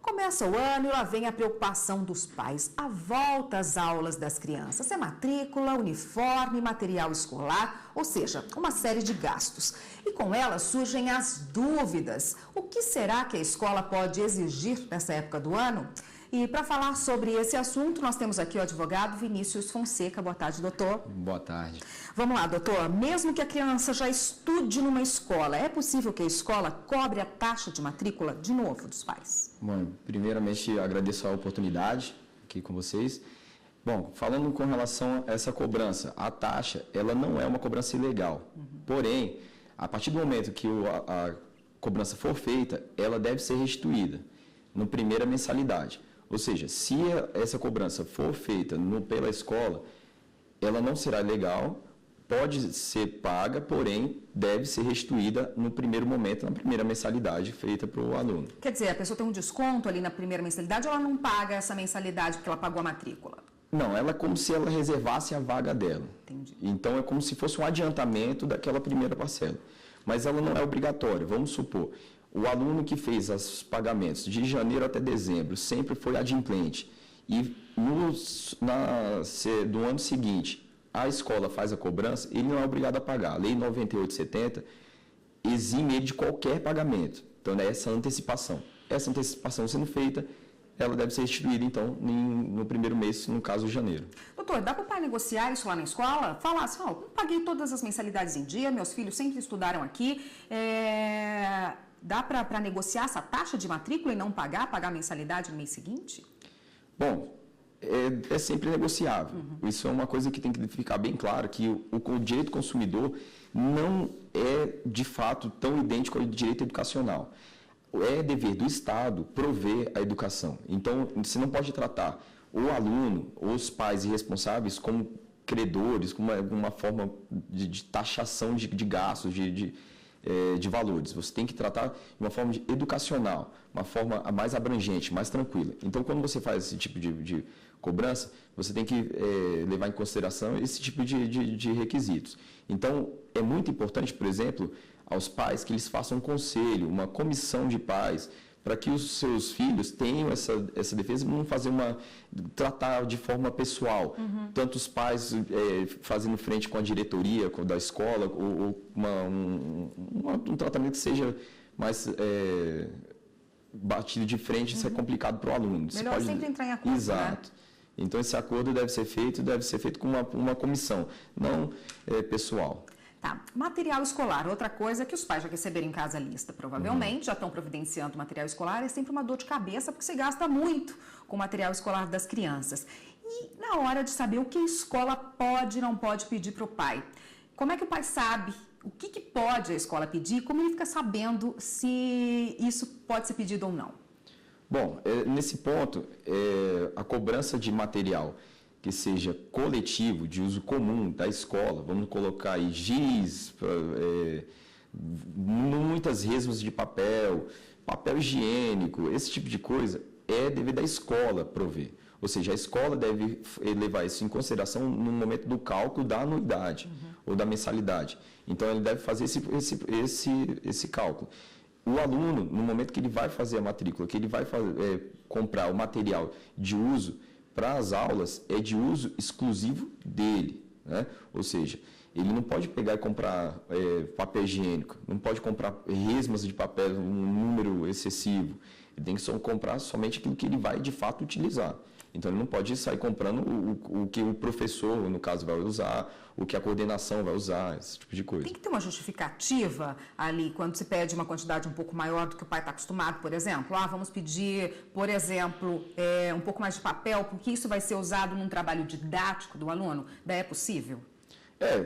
Começa o ano e lá vem a preocupação dos pais. A volta às aulas das crianças. É matrícula, uniforme, material escolar, ou seja, uma série de gastos. E com ela surgem as dúvidas. O que será que a escola pode exigir nessa época do ano? E para falar sobre esse assunto, nós temos aqui o advogado Vinícius Fonseca. Boa tarde, doutor. Boa tarde. Vamos lá, doutor. Mesmo que a criança já estude numa escola, é possível que a escola cobre a taxa de matrícula de novo dos pais? Bom, primeiramente agradeço a oportunidade aqui com vocês. Bom, falando com relação a essa cobrança, a taxa, ela não é uma cobrança ilegal. Porém, a partir do momento que a cobrança for feita, ela deve ser restituída na primeira mensalidade. Ou seja, se essa cobrança for feita pela escola, ela não será legal, pode ser paga, porém deve ser restituída no primeiro momento, na primeira mensalidade feita para o aluno. Quer dizer, a pessoa tem um desconto ali na primeira mensalidade ou ela não paga essa mensalidade porque ela pagou a matrícula? Não, ela é como se ela reservasse a vaga dela. Entendi. Então é como se fosse um adiantamento daquela primeira parcela. Mas ela não é obrigatória. Vamos supor, o aluno que fez os pagamentos de janeiro até dezembro sempre foi adimplente. E do ano seguinte, a escola faz a cobrança, ele não é obrigado a pagar. A Lei 9870 exime ele de qualquer pagamento. Então, é essa antecipação. Essa antecipação sendo feita, ela deve ser restituída, então, no primeiro mês, no caso de janeiro. Doutor, dá para o pai negociar isso lá na escola? Falar assim, eu paguei todas as mensalidades em dia, meus filhos sempre estudaram aqui, dá para negociar essa taxa de matrícula e não pagar a mensalidade no mês seguinte? Bom, é sempre negociável. Isso é uma coisa que tem que ficar bem claro, que o direito do consumidor não é, de fato, tão idêntico ao direito educacional. É dever do Estado prover a educação. Então, você não pode tratar o aluno, os pais irresponsáveis, como credores, como uma forma de taxação de gastos, de valores. Você tem que tratar de uma forma educacional, uma forma mais abrangente, mais tranquila. Então, quando você faz esse tipo de cobrança, você tem que levar em consideração esse tipo de requisitos. Então, é muito importante, por exemplo, aos pais que eles façam um conselho, uma comissão de pais, para que os seus filhos tenham essa defesa e não tratar de forma pessoal. Tanto os pais fazendo frente com a diretoria da escola, ou um tratamento que seja mais batido de frente, isso é complicado para o aluno. Melhor sempre entrar em acordo. Exato. Né? Então, esse acordo deve ser feito com uma comissão, não pessoal. Tá. Material escolar, outra coisa que os pais já receberam em casa a lista, provavelmente, já estão providenciando material escolar, é sempre uma dor de cabeça, porque você gasta muito com o material escolar das crianças. E na hora de saber o que a escola pode e não pode pedir para o pai, como é que o pai sabe o que pode a escola pedir e como ele fica sabendo se isso pode ser pedido ou não? Bom, nesse ponto, a cobrança de material que seja coletivo, de uso comum da escola, vamos colocar aí giz, muitas resmas de papel higiênico, esse tipo de coisa, é dever da escola prover. Ou seja, a escola deve levar isso em consideração no momento do cálculo da anuidade ou da mensalidade. Então, ele deve fazer esse cálculo. O aluno, no momento que ele vai fazer a matrícula, que ele vai comprar o material de uso para as aulas, é de uso exclusivo dele, né? Ou seja, ele não pode pegar e comprar papel higiênico, não pode comprar resmas de papel, um número excessivo. Ele tem que comprar somente aquilo que ele vai, de fato, utilizar. Então, ele não pode sair comprando o que o professor, no caso, vai usar, o que a coordenação vai usar, esse tipo de coisa. Tem que ter uma justificativa ali, quando se pede uma quantidade um pouco maior do que o pai está acostumado, por exemplo. Vamos pedir, por exemplo, um pouco mais de papel, porque isso vai ser usado num trabalho didático do aluno. Daí é possível?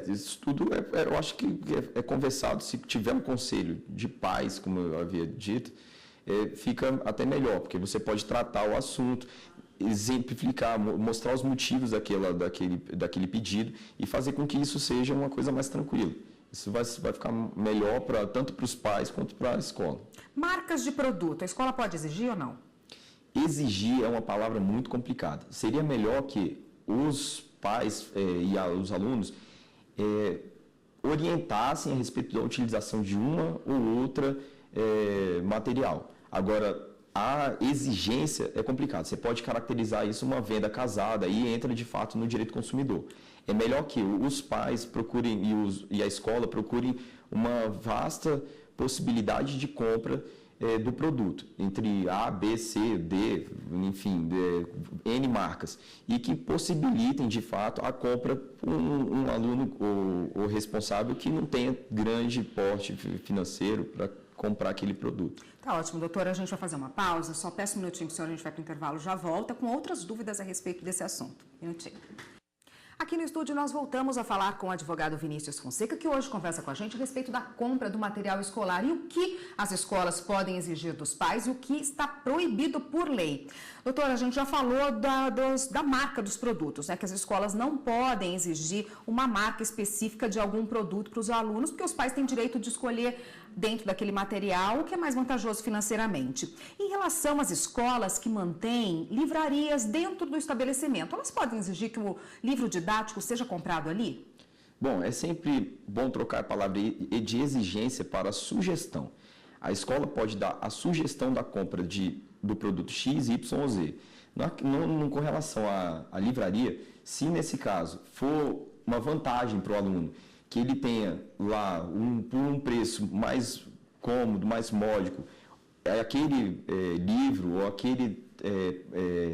Isso tudo, eu acho que é conversado. Se tiver um conselho de pais, como eu havia dito, fica até melhor, porque você pode tratar o assunto, exemplificar, mostrar os motivos daquele pedido e fazer com que isso seja uma coisa mais tranquila. Isso vai ficar melhor tanto para os pais quanto para a escola. Marcas de produto, a escola pode exigir ou não? Exigir é uma palavra muito complicada. Seria melhor que os pais e os alunos orientassem a respeito da utilização de uma ou outra material. Agora, a exigência é complicado. Você pode caracterizar isso uma venda casada e entra de fato no direito do consumidor. É melhor que os pais procurem e a escola procurem uma vasta possibilidade de compra do produto, entre A, B, C, D, enfim, N marcas, e que possibilitem de fato a compra por um aluno ou responsável que não tenha grande porte financeiro para comprar aquele produto. Tá ótimo, doutora. A gente vai fazer uma pausa. Só peço um minutinho para o senhor, a gente vai para o intervalo, já volta com outras dúvidas a respeito desse assunto. Minutinho. Aqui no estúdio nós voltamos a falar com o advogado Vinícius Fonseca, que hoje conversa com a gente a respeito da compra do material escolar e o que as escolas podem exigir dos pais e o que está proibido por lei. Doutora, a gente já falou da marca dos produtos, né? Que as escolas não podem exigir uma marca específica de algum produto para os alunos, porque os pais têm direito de escolher dentro daquele material o que é mais vantajoso financeiramente. Em relação às escolas que mantêm livrarias dentro do estabelecimento, elas podem exigir que o livro didático seja comprado ali? Bom, é sempre bom trocar a palavra de exigência para sugestão. A escola pode dar a sugestão da compra do produto X, Y ou Z. Com relação à livraria, se nesse caso for uma vantagem para o aluno, que ele tenha lá por um preço mais cômodo, mais módico, aquele livro ou aquele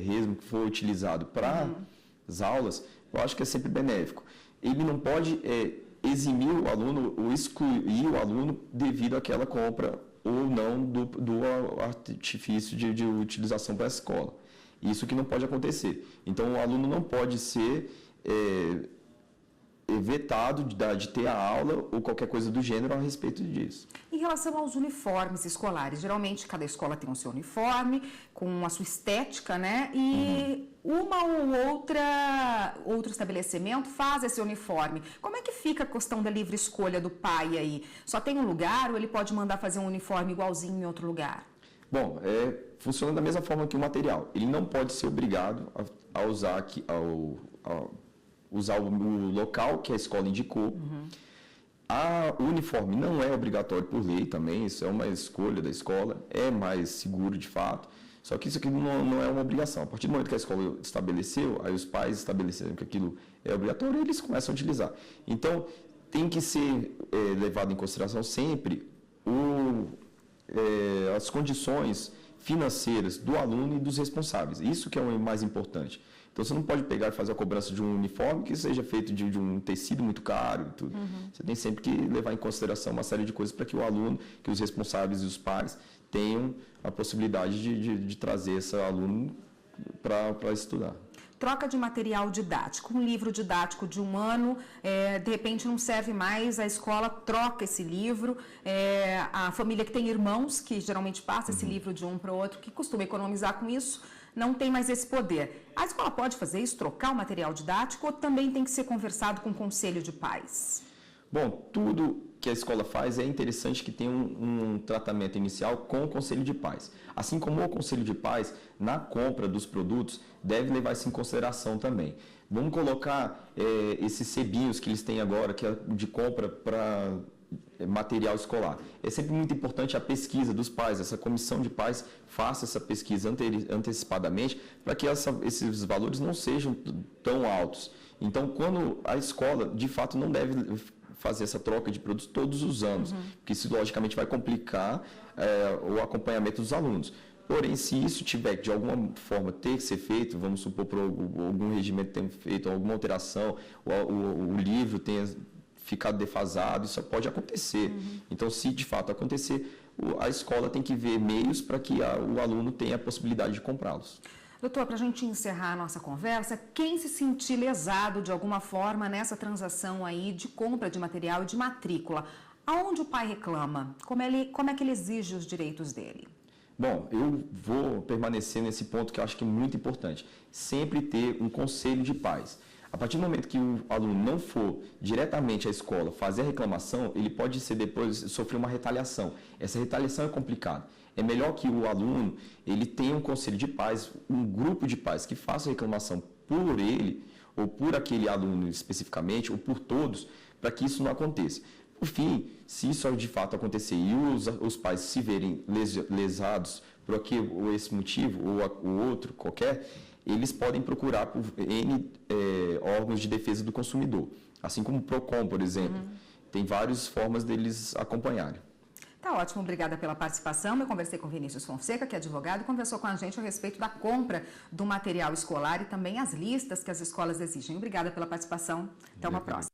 resmo que for utilizado para as aulas, eu acho que é sempre benéfico. Ele não pode eximir o aluno ou excluir o aluno devido àquela compra ou não do artifício de utilização para a escola. Isso que não pode acontecer. Então, o aluno não pode ser vetado de ter a aula ou qualquer coisa do gênero a respeito disso. Em relação aos uniformes escolares, geralmente cada escola tem o seu uniforme, com a sua estética, né? E uma ou outro estabelecimento faz esse uniforme. Como é que fica a questão da livre escolha do pai aí? Só tem um lugar ou ele pode mandar fazer um uniforme igualzinho em outro lugar? Bom, funciona da mesma forma que o material. Ele não pode ser obrigado a usar usar o local que a escola indicou. O uniforme não é obrigatório por lei também, isso é uma escolha da escola, é mais seguro de fato, só que isso aqui não é uma obrigação. A partir do momento que a escola estabeleceu, aí os pais estabeleceram que aquilo é obrigatório, eles começam a utilizar. Então, tem que ser levado em consideração sempre as condições financeiras do aluno e dos responsáveis. Isso que é o mais importante. Então, você não pode pegar e fazer a cobrança de um uniforme que seja feito de um tecido muito caro e tudo. Você tem sempre que levar em consideração uma série de coisas para que o aluno, que os responsáveis e os pais tenham a possibilidade de trazer esse aluno para estudar. Troca de material didático. Um livro didático de 1 ano, de repente não serve mais, a escola troca esse livro. A família que tem irmãos, que geralmente passa esse livro de um para o outro, que costuma economizar com isso, não tem mais esse poder. A escola pode fazer isso, trocar o material didático, ou também tem que ser conversado com o conselho de pais? Bom, tudo que a escola faz é interessante que tenha um tratamento inicial com o conselho de pais. Assim como o conselho de pais, na compra dos produtos, deve levar isso em consideração também. Vamos colocar esses sebinhos que eles têm agora, que é de compra para material escolar. É sempre muito importante a pesquisa dos pais, essa comissão de pais faça essa pesquisa antecipadamente para que esses valores não sejam tão altos. Então, quando a escola, de fato, não deve fazer essa troca de produtos todos os anos, porque isso, logicamente, vai complicar o acompanhamento dos alunos. Porém, se isso tiver que, de alguma forma, ter que ser feito, vamos supor, por algum regimento tenha feito alguma alteração, o livro tenha ficado defasado, isso pode acontecer. Então, se de fato acontecer, a escola tem que ver meios para que o aluno tenha a possibilidade de comprá-los. Doutor, para a gente encerrar a nossa conversa, quem se sentir lesado de alguma forma nessa transação aí de compra de material e de matrícula, aonde o pai reclama? Como é que ele exige os direitos dele? Bom, eu vou permanecer nesse ponto que eu acho que é muito importante. Sempre ter um conselho de pais. A partir do momento que o aluno não for diretamente à escola fazer a reclamação, ele pode depois sofrer uma retaliação. Essa retaliação é complicada. É melhor que o aluno ele tenha um conselho de pais, um grupo de pais que faça a reclamação por ele, ou por aquele aluno especificamente, ou por todos, para que isso não aconteça. Por fim, se isso de fato acontecer e os pais se verem lesados por aqui ou esse motivo, ou o outro qualquer, eles podem procurar por N órgãos de defesa do consumidor. Assim como o PROCON, por exemplo. Tem várias formas deles acompanharem. Tá ótimo, obrigada pela participação. Eu conversei com Vinícius Fonseca, que é advogado, e conversou com a gente a respeito da compra do material escolar e também as listas que as escolas exigem. Obrigada pela participação. Até uma próxima.